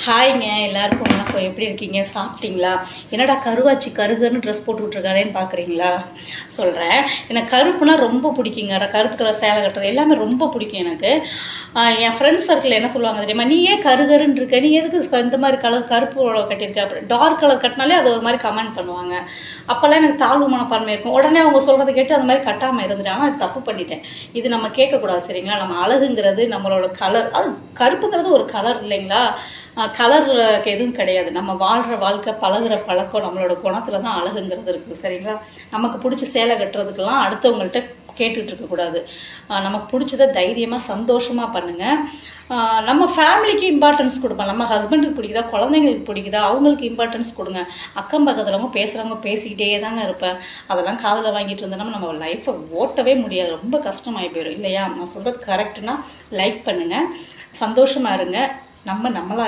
ஹாய்ங்க, எல்லாருக்கும் வணக்கம். எப்படி இருக்கீங்க? சாப்பிட்டீங்களா? என்னடா கருவாச்சி கருகருன்னு ட்ரெஸ் போட்டு விட்ருக்காரேன்னு பார்க்குறீங்களா? சொல்கிறேன். எனக்கு கருப்புனா ரொம்ப பிடிக்குங்க. கருப்பு கலர் சேலை கட்டுறது எல்லாமே ரொம்ப பிடிக்கும் எனக்கு. என் ஃப்ரெண்ட்ஸ் சர்க்கிள் என்ன சொல்லுவாங்க தெரியுமா, நீ ஏன் கருகருன்னு இருக்க, நீ எதுக்கு இந்த மாதிரி கலர் கருப்பு கட்டியிருக்க, அப்படி டார்க் கலர் கட்டினாலே அது ஒரு மாதிரி கமெண்ட் பண்ணுவாங்க. அப்போல்லாம் எனக்கு தாழ்வு மனப்பான்மை இருக்கும். உடனே அவங்க சொல்கிறத கேட்டு அந்த மாதிரி கட்டாமல் இருந்துட்டேன். ஆனால் அது தப்பு பண்ணிட்டேன். இது நம்ம கேட்கக்கூடாது, சரிங்களா? நம்ம அழகுங்கிறது நம்மளோட கலர். அது கருப்புங்கிறது ஒரு கலர் இல்லைங்களா? கலருக்கு எதுவும் கிடையாது. நம்ம வாழ்கிற வாழ்க்கை, பழகுற பழக்கம், நம்மளோட குணத்தில் தான் அழகுங்கிறது இருக்குது, சரிங்களா? நமக்கு பிடிச்ச சேலை கட்டுறதுக்கெல்லாம் அடுத்தவங்கள்ட்ட கேட்டுட்டு இருக்கக்கூடாது. நமக்கு பிடிச்சதை தைரியமாக சந்தோஷமாக பண்ணுங்கள். நம்ம ஃபேமிலிக்கு இம்பார்ட்டன்ஸ் கொடுப்போம். நம்ம ஹஸ்பண்டுக்கு பிடிக்குதா, குழந்தைங்களுக்கு பிடிக்குதா, அவங்களுக்கு இம்பார்ட்டன்ஸ் கொடுங்க. அக்கம் பக்கத்துலவங்க பேசுகிறவங்க பேசிக்கிட்டே தாங்க இருப்பேன். அதெல்லாம் காதில் வாங்கிட்டு இருந்தோம்னா நம்ம லைஃப்பை ஓட்டவே முடியாது. ரொம்ப கஷ்டமாகி போயிடும் இல்லையா? நான் சொல்கிறது கரெக்டுனா லைக் பண்ணுங்கள், சந்தோஷமாக இருங்க. நம்மளா